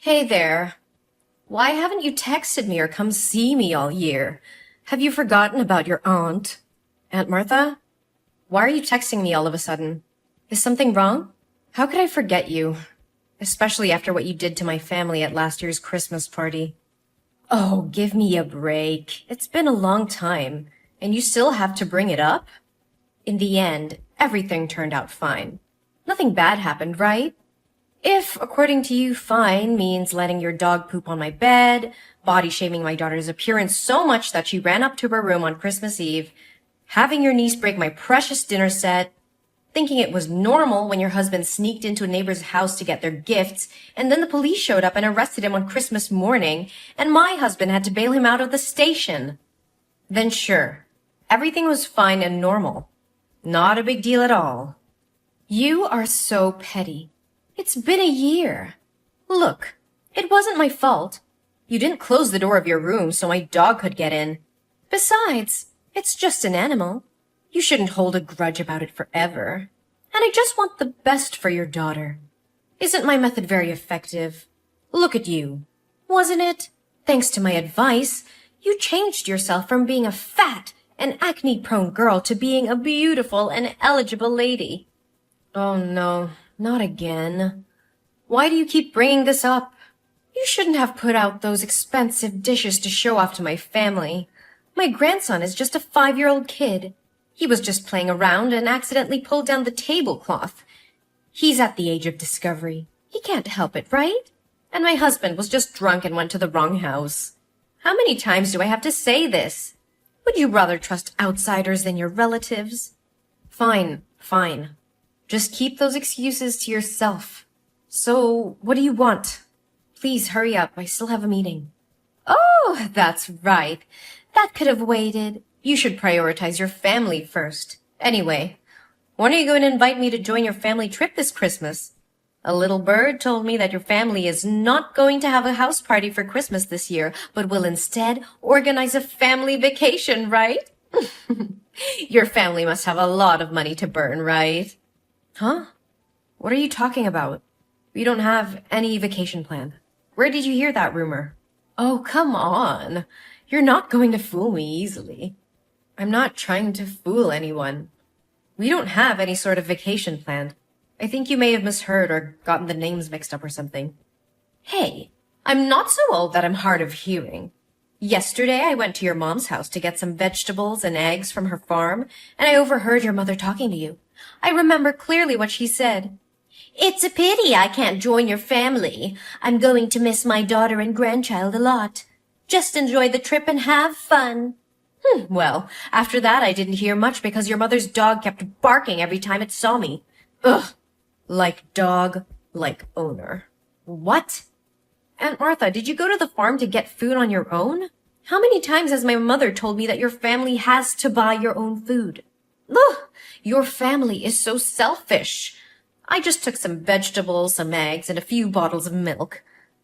Hey there. Why haven't you texted me or come see me all year? Have you forgotten about your aunt? Aunt Martha? Why are you texting me all of a sudden? Is something wrong? How could I forget you? Especially after what you did to my family at last year's Christmas party. Oh, give me a break. It's been a long time, and you still have to bring it up? In the end, everything turned out fine. Nothing bad happened, right? If, according to you, fine means letting your dog poop on my bed, body shaming my daughter's appearance so much that she ran up to her room on Christmas Eve, having your niece break my precious dinner set, thinking it was normal when your husband sneaked into a neighbor's house to get their gifts, and then the police showed up and arrested him on Christmas morning, and my husband had to bail him out of the station. Then sure, everything was fine and normal. Not a big deal at all. You are so petty. It's been a year. Look, it wasn't my fault. You didn't close the door of your room so my dog could get in. Besides, it's just an animal. You shouldn't hold a grudge about it forever. And I just want the best for your daughter. Isn't my method very effective? Look at you. Wasn't it? Thanks to my advice, you changed yourself from being a fat and acne-prone girl to being a beautiful and eligible lady. Oh no. Not again. Why do you keep bringing this up? You shouldn't have put out those expensive dishes to show off to my family. My grandson is just a 5-year-old kid. He was just playing around and accidentally pulled down the tablecloth. He's at the age of discovery. He can't help it, right? And my husband was just drunk and went to the wrong house. How many times do I have to say this? Would you rather trust outsiders than your relatives? Fine. Just keep those excuses to yourself. So, what do you want? Please hurry up, I still have a meeting. Oh, that's right. That could have waited. You should prioritize your family first. Anyway, when are you going to invite me to join your family trip this Christmas? A little bird told me that your family is not going to have a house party for Christmas this year, but will instead organize a family vacation, right? Your family must have a lot of money to burn, right? Huh? What are you talking about? We don't have any vacation planned. Where did you hear that rumor? Oh, come on. You're not going to fool me easily. I'm not trying to fool anyone. We don't have any sort of vacation planned. I think you may have misheard or gotten the names mixed up or something. Hey, I'm not so old that I'm hard of hearing. Yesterday I went to your mom's house to get some vegetables and eggs from her farm, and I overheard your mother talking to you. I remember clearly what she said. It's a pity I can't join your family. I'm going to miss my daughter and grandchild a lot. Just enjoy the trip and have fun. Well, after that I didn't hear much because your mother's dog kept barking every time it saw me. Ugh. Like dog, like owner. What? Aunt Martha, did you go to the farm to get food on your own? How many times has my mother told me that your family has to buy your own food? Ugh, your family is so selfish. I just took some vegetables, some eggs, and a few bottles of milk.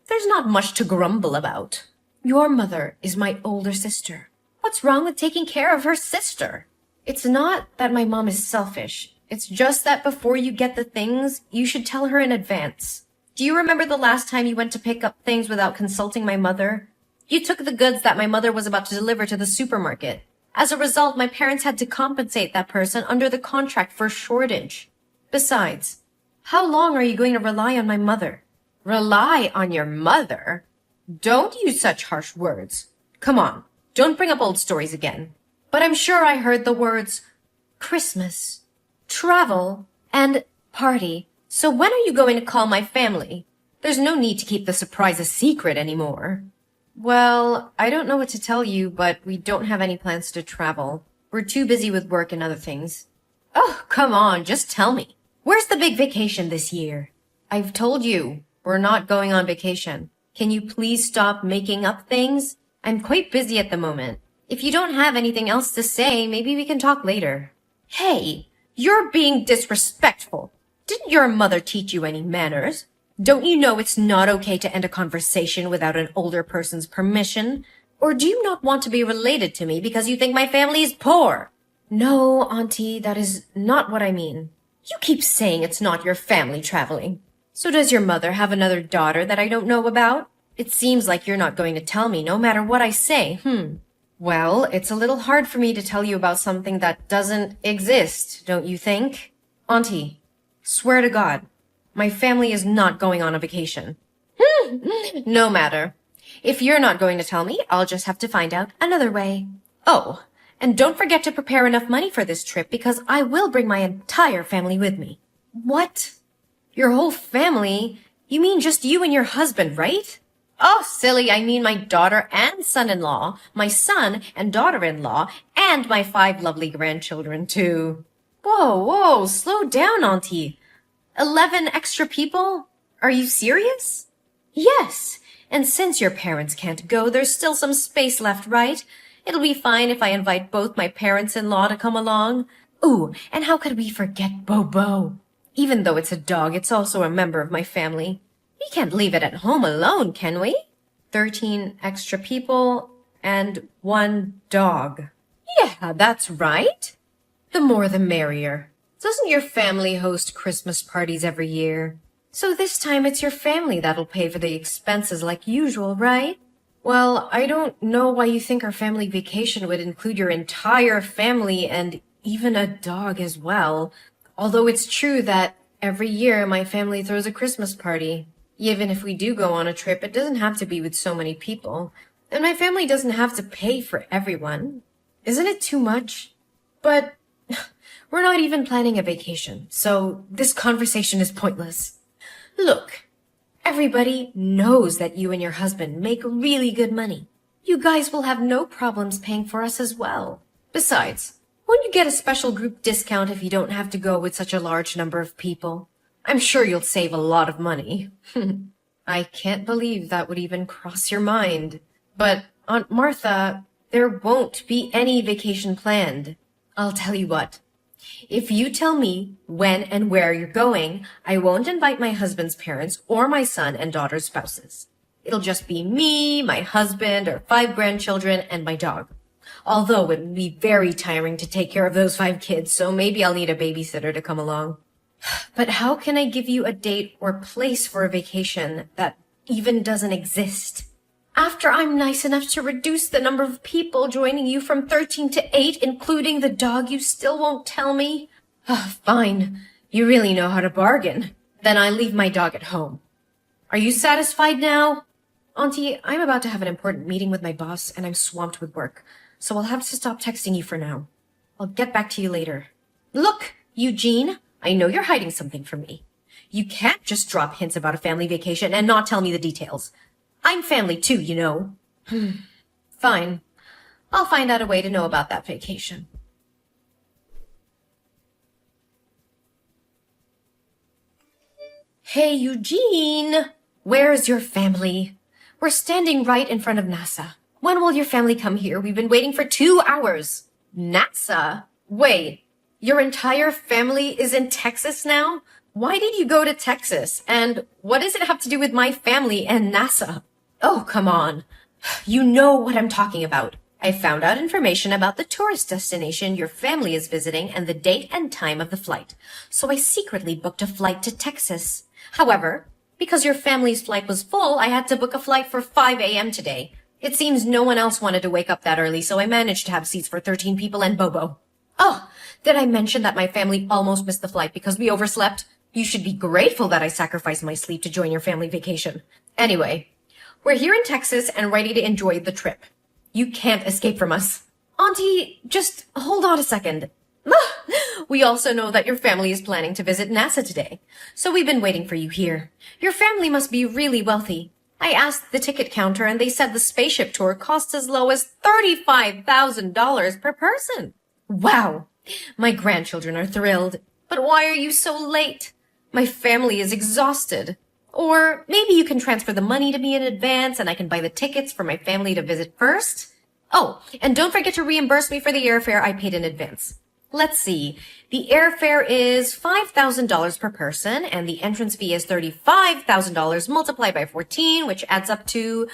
There's not much to grumble about. Your mother is my older sister. What's wrong with taking care of her sister? It's not that my mom is selfish. It's just that before you get the things, you should tell her in advance. Do you remember the last time you went to pick up things without consulting my mother? You took the goods that my mother was about to deliver to the supermarket. As a result, my parents had to compensate that person under the contract for a shortage. Besides, how long are you going to rely on my mother? Rely on your mother? Don't use such harsh words. Come on, don't bring up old stories again. But I'm sure I heard the words Christmas, travel, and party. So when are you going to call my family? There's no need to keep the surprise a secret anymore. Well, I don't know what to tell you, but we don't have any plans to travel. We're too busy with work and other things. Oh, come on, just tell me. Where's the big vacation this year? I've told you, we're not going on vacation. Can you please stop making up things? I'm quite busy at the moment. If you don't have anything else to say, maybe we can talk later. Hey, you're being disrespectful. Didn't your mother teach you any manners? Don't you know it's not okay to end a conversation without an older person's permission? Or do you not want to be related to me because you think my family is poor? No, Auntie, that is not what I mean. You keep saying it's not your family traveling. So does your mother have another daughter that I don't know about? It seems like you're not going to tell me no matter what I say. Well, it's a little hard for me to tell you about something that doesn't exist, don't you think? Auntie, swear to God, my family is not going on a vacation. No matter. If you're not going to tell me, I'll just have to find out another way. Oh, and don't forget to prepare enough money for this trip because I will bring my entire family with me. What? Your whole family? You mean just you and your husband, right? Oh, silly, I mean my daughter and son-in-law, my son and daughter-in-law, and my 5 lovely grandchildren, too. Whoa, slow down, Auntie. 11 extra people? Are you serious? Yes, and since your parents can't go, there's still some space left, right? It'll be fine if I invite both my parents-in-law to come along. Ooh, and how could we forget Bobo? Even though it's a dog, it's also a member of my family. We can't leave it at home alone, can we? 13 extra people and 1 dog. Yeah, that's right. The more the merrier. Doesn't your family host Christmas parties every year? So this time it's your family that'll pay for the expenses like usual, right? Well, I don't know why you think our family vacation would include your entire family and even a dog as well. Although it's true that every year my family throws a Christmas party. Even if we do go on a trip, it doesn't have to be with so many people. And my family doesn't have to pay for everyone. Isn't it too much? But we're not even planning a vacation, so this conversation is pointless. Look, everybody knows that you and your husband make really good money. You guys will have no problems paying for us as well. Besides, won't you get a special group discount if you don't have to go with such a large number of people? I'm sure you'll save a lot of money. I can't believe that would even cross your mind. But, Aunt Martha, there won't be any vacation planned. I'll tell you what. If you tell me when and where you're going, I won't invite my husband's parents or my son and daughter's spouses. It'll just be me, my husband, our 5 grandchildren, and my dog. Although it would be very tiring to take care of those 5 kids, so maybe I'll need a babysitter to come along. But how can I give you a date or place for a vacation that even doesn't exist? After I'm nice enough to reduce the number of people joining you from 13 to 8, including the dog, you still won't tell me? Fine. You really know how to bargain. Then I leave my dog at home. Are you satisfied now? Auntie, I'm about to have an important meeting with my boss, and I'm swamped with work, so I'll have to stop texting you for now. I'll get back to you later. Look, Eugene, I know you're hiding something from me. You can't just drop hints about a family vacation and not tell me the details. I'm family too, you know. Fine. I'll find out a way to know about that vacation. Hey, Eugene! Where's your family? We're standing right in front of NASA. When will your family come here? We've been waiting for 2 hours. NASA? Wait, your entire family is in Texas now? Why did you go to Texas? And what does it have to do with my family and NASA? Oh, come on. You know what I'm talking about. I found out information about the tourist destination your family is visiting and the date and time of the flight. So I secretly booked a flight to Texas. However, because your family's flight was full, I had to book a flight for 5 a.m. today. It seems no one else wanted to wake up that early, so I managed to have seats for 13 people and Bobo. Oh, did I mention that my family almost missed the flight because we overslept? You should be grateful that I sacrificed my sleep to join your family vacation. Anyway, we're here in Texas and ready to enjoy the trip. You can't escape from us. Auntie, just hold on a second. We also know that your family is planning to visit NASA today, so we've been waiting for you here. Your family must be really wealthy. I asked the ticket counter and they said the spaceship tour costs as low as $35,000 per person. Wow. My grandchildren are thrilled. But why are you so late? My family is exhausted. Or maybe you can transfer the money to me in advance and I can buy the tickets for my family to visit first. Oh, and don't forget to reimburse me for the airfare I paid in advance. Let's see. The airfare is $5,000 per person and the entrance fee is $35,000 multiplied by 14, which adds up to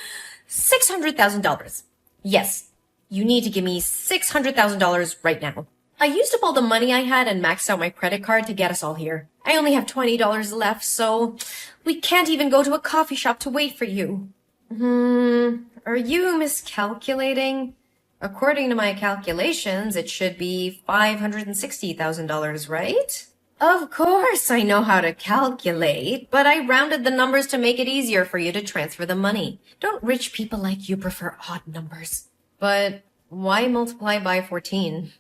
$600,000. Yes, you need to give me $600,000 right now. I used up all the money I had and maxed out my credit card to get us all here. I only have $20 left, so we can't even go to a coffee shop to wait for you. Are you miscalculating? According to my calculations, it should be $560,000, right? Of course I know how to calculate, but I rounded the numbers to make it easier for you to transfer the money. Don't rich people like you prefer odd numbers? But why multiply by 14?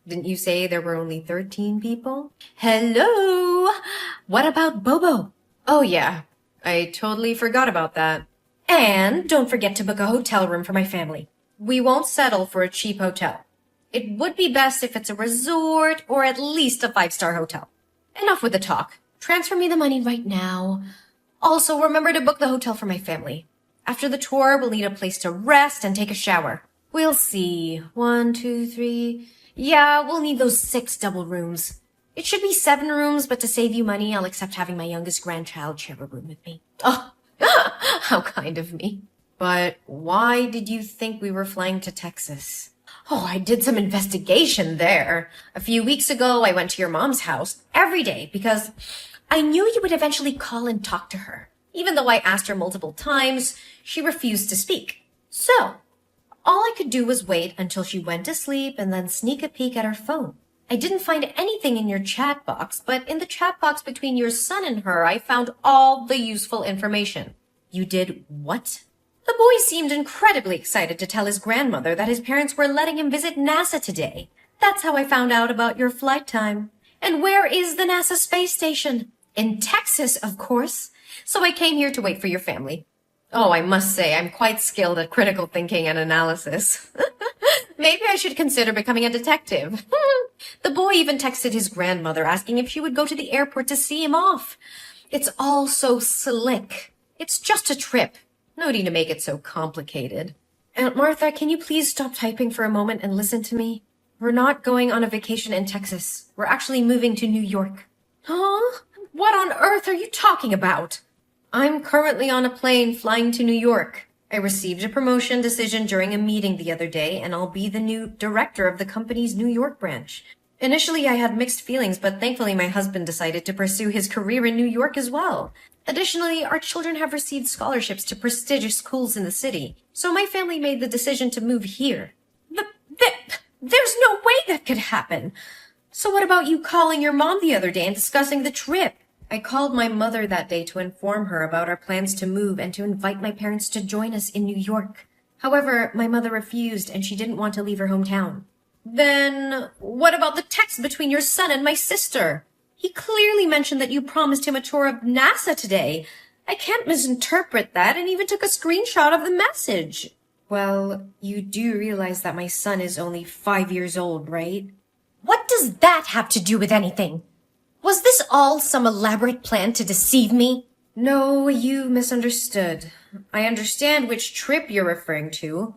Didn't you say there were only 13 people? Hello? What about Bobo? Oh yeah, I totally forgot about that. And don't forget to book a hotel room for my family. We won't settle for a cheap hotel. It would be best if it's a resort or at least a 5-star hotel. Enough with the talk. Transfer me the money right now. Also, remember to book the hotel for my family. After the tour, we'll need a place to rest and take a shower. We'll see. 1, 2, 3... Yeah, we'll need those 6 double rooms. It should be 7 rooms, but to save you money, I'll accept having my youngest grandchild share a room with me. Oh, how kind of me. But why did you think we were flying to Texas? Oh, I did some investigation there. A few weeks ago, I went to your mom's house every day because I knew you would eventually call and talk to her. Even though I asked her multiple times, she refused to speak. So, all I could do was wait until she went to sleep and then sneak a peek at her phone. I didn't find anything in your chat box, but in the chat box between your son and her, I found all the useful information. You did what? The boy seemed incredibly excited to tell his grandmother that his parents were letting him visit NASA today. That's how I found out about your flight time. And where is the NASA space station? In Texas, of course. So I came here to wait for your family. Oh, I must say, I'm quite skilled at critical thinking and analysis. Maybe I should consider becoming a detective. The boy even texted his grandmother asking if she would go to the airport to see him off. It's all so slick. It's just a trip. No need to make it so complicated. Aunt Martha, can you please stop typing for a moment and listen to me? We're not going on a vacation in Texas. We're actually moving to New York. Huh? What on earth are you talking about? I'm currently on a plane flying to New York. I received a promotion decision during a meeting the other day, and I'll be the new director of the company's New York branch. Initially, I had mixed feelings, but thankfully my husband decided to pursue his career in New York as well. Additionally, our children have received scholarships to prestigious schools in the city, so my family made the decision to move here. There's no way that could happen. So what about you calling your mom the other day and discussing the trip? I called my mother that day to inform her about our plans to move and to invite my parents to join us in New York. However, my mother refused and she didn't want to leave her hometown. Then, what about the text between your son and my sister? He clearly mentioned that you promised him a tour of NASA today. I can't misinterpret that and even took a screenshot of the message. Well, you do realize that my son is only 5 years old, right? What does that have to do with anything? Was this all some elaborate plan to deceive me? No, you misunderstood. I understand which trip you're referring to.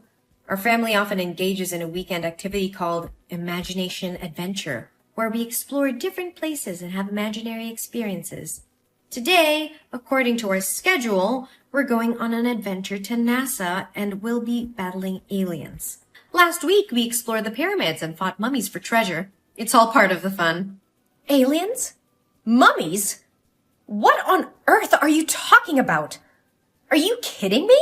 Our family often engages in a weekend activity called Imagination Adventure, where we explore different places and have imaginary experiences. Today, according to our schedule, we're going on an adventure to NASA and we'll be battling aliens. Last week, we explored the pyramids and fought mummies for treasure. It's all part of the fun. Aliens? Mummies? What on earth are you talking about? Are you kidding me?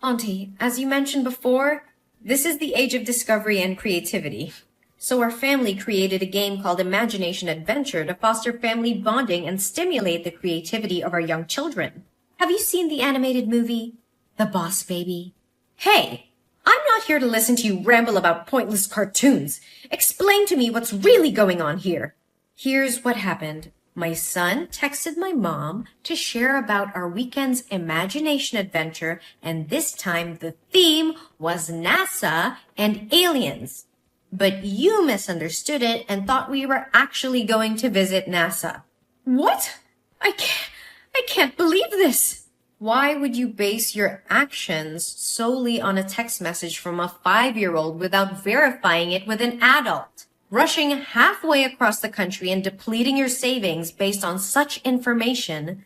Auntie, as you mentioned before, this is the age of discovery and creativity. So our family created a game called Imagination Adventure to foster family bonding and stimulate the creativity of our young children. Have you seen the animated movie, The Boss Baby? Hey, I'm not here to listen to you ramble about pointless cartoons. Explain to me what's really going on here. Here's what happened. My son texted my mom to share about our weekend's imagination adventure, and this time the theme was NASA and aliens. But you misunderstood it and thought we were actually going to visit NASA. What? I can't believe this. Why would you base your actions solely on a text message from a 5-year-old without verifying it with an adult? Rushing halfway across the country and depleting your savings based on such information.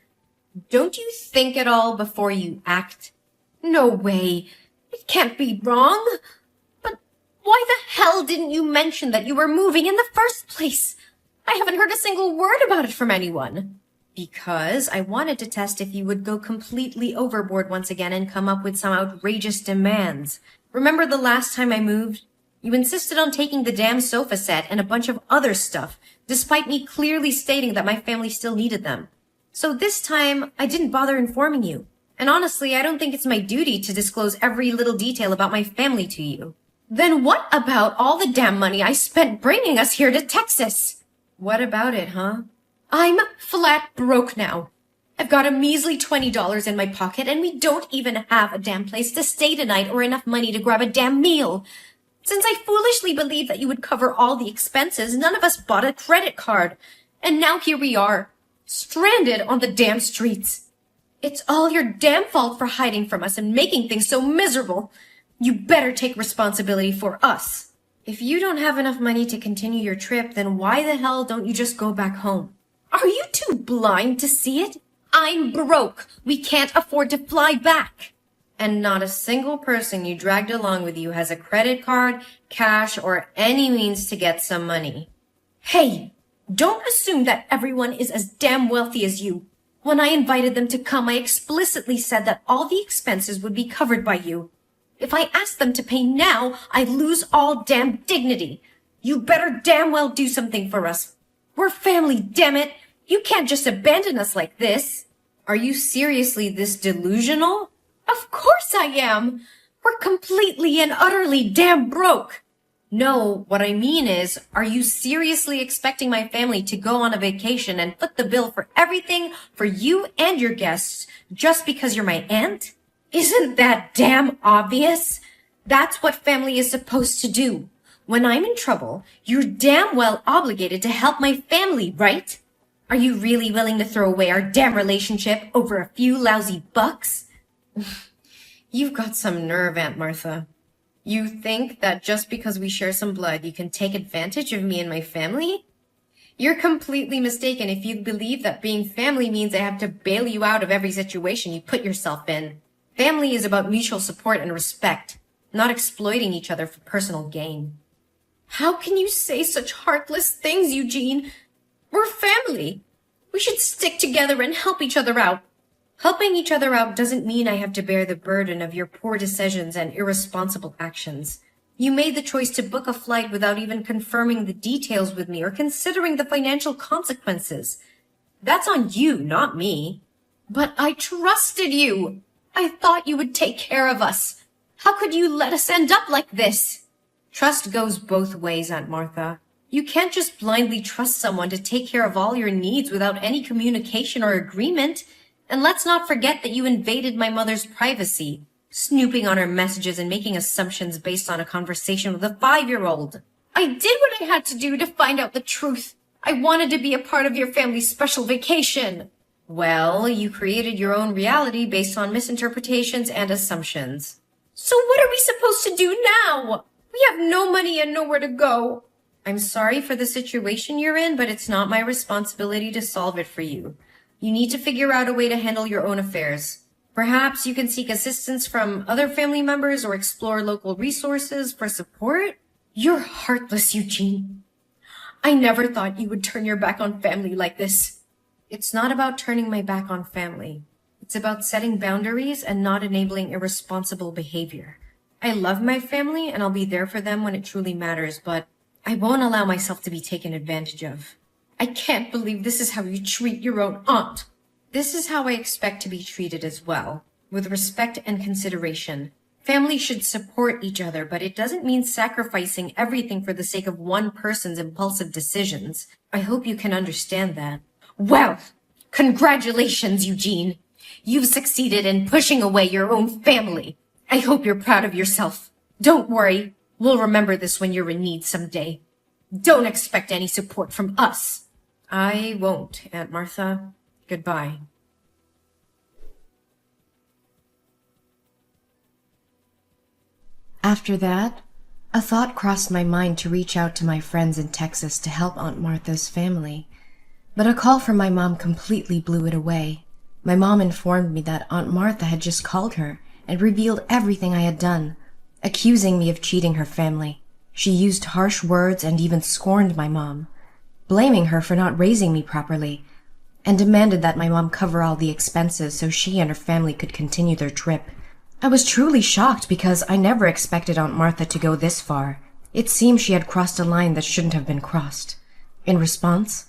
Don't you think at all before you act? No way. It can't be wrong. But Why the hell didn't you mention that you were moving in the first place? I haven't heard a single word about it from anyone. Because I wanted to test if you would go completely overboard once again and come up with some outrageous demands. Remember the last time I moved? You insisted on taking the damn sofa set and a bunch of other stuff, despite me clearly stating that my family still needed them. So this time, I didn't bother informing you. And honestly, I don't think it's my duty to disclose every little detail about my family to you. Then what about all the damn money I spent bringing us here to Texas? What about it, huh? I'm flat broke now. I've got a measly $20 in my pocket and we don't even have a damn place to stay tonight or enough money to grab a damn meal. Since I foolishly believed that you would cover all the expenses, none of us bought a credit card. And now here we are, stranded on the damn streets. It's all your damn fault for hiding from us and making things so miserable. You better take responsibility for us. If you don't have enough money to continue your trip, then why the hell don't you just go back home? Are you too blind to see it? I'm broke. We can't afford to fly back. And not a single person you dragged along with you has a credit card, cash, or any means to get some money. Hey, don't assume that everyone is as damn wealthy as you. When I invited them to come, I explicitly said that all the expenses would be covered by you. If I asked them to pay now, I'd lose all damn dignity. You better damn well do something for us. We're family, damn it. You can't just abandon us like this. Are you seriously this delusional? Of course I am. We're completely and utterly damn broke. No, what I mean is, are you seriously expecting my family to go on a vacation and foot the bill for everything for you and your guests just because you're my aunt? Isn't that damn obvious? That's what family is supposed to do. When I'm in trouble, you're damn well obligated to help my family, right? Are you really willing to throw away our damn relationship over a few lousy bucks? You've got some nerve, Aunt Martha. You think that just because we share some blood, you can take advantage of me and my family? You're completely mistaken if you believe that being family means I have to bail you out of every situation you put yourself in. Family is about mutual support and respect, not exploiting each other for personal gain. How can you say such heartless things, Eugene? We're family. We should stick together and help each other out. Helping each other out doesn't mean I have to bear the burden of your poor decisions and irresponsible actions. You made the choice to book a flight without even confirming the details with me or considering the financial consequences. That's on you, not me. But I trusted you. I thought you would take care of us. How could you let us end up like this? Trust goes both ways, Aunt Martha. You can't just blindly trust someone to take care of all your needs without any communication or agreement. And let's not forget that you invaded my mother's privacy, snooping on her messages and making assumptions based on a conversation with a 5-year-old. I did what I had to do to find out the truth. I wanted to be a part of your family's special vacation. Well, you created your own reality based on misinterpretations and assumptions. So what are we supposed to do now? We have no money and nowhere to go. I'm sorry for the situation you're in, but it's not my responsibility to solve it for you. You need to figure out a way to handle your own affairs. Perhaps you can seek assistance from other family members or explore local resources for support. You're heartless, Eugene. I never thought you would turn your back on family like this. It's not about turning my back on family. It's about setting boundaries and not enabling irresponsible behavior. I love my family and I'll be there for them when it truly matters, but I won't allow myself to be taken advantage of. I can't believe this is how you treat your own aunt. This is how I expect to be treated as well, with respect and consideration. Family should support each other, but it doesn't mean sacrificing everything for the sake of one person's impulsive decisions. I hope you can understand that. Well, congratulations, Eugene. You've succeeded in pushing away your own family. I hope you're proud of yourself. Don't worry. We'll remember this when you're in need someday. Don't expect any support from us. I won't, Aunt Martha. Goodbye. After that, a thought crossed my mind to reach out to my friends in Texas to help Aunt Martha's family. But a call from my mom completely blew it away. My mom informed me that Aunt Martha had just called her and revealed everything I had done, accusing me of cheating her family. She used harsh words and even scorned my mom, blaming her for not raising me properly, and demanded that my mom cover all the expenses so she and her family could continue their trip. I was truly shocked because I never expected Aunt Martha to go this far. It seemed she had crossed a line that shouldn't have been crossed. In response,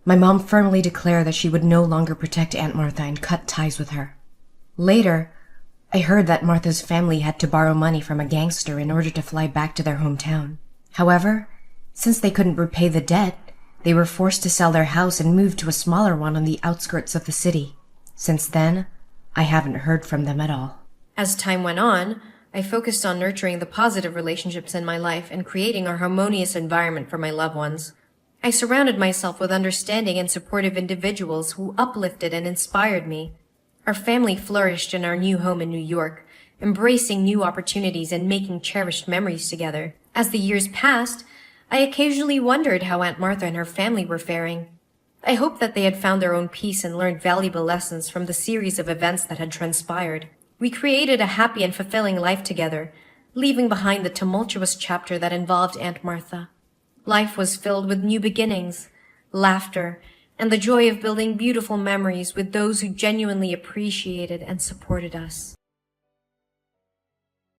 my mom firmly declared that she would no longer protect Aunt Martha and cut ties with her. Later, I heard that Martha's family had to borrow money from a gangster in order to fly back to their hometown. However, since they couldn't repay the debt, they were forced to sell their house and move to a smaller one on the outskirts of the city. Since then, I haven't heard from them at all. As time went on, I focused on nurturing the positive relationships in my life and creating a harmonious environment for my loved ones. I surrounded myself with understanding and supportive individuals who uplifted and inspired me. Our family flourished in our new home in New York, embracing new opportunities and making cherished memories together. As the years passed, I occasionally wondered how Aunt Martha and her family were faring. I hoped that they had found their own peace and learned valuable lessons from the series of events that had transpired. We created a happy and fulfilling life together, leaving behind the tumultuous chapter that involved Aunt Martha. Life was filled with new beginnings, laughter, and the joy of building beautiful memories with those who genuinely appreciated and supported us.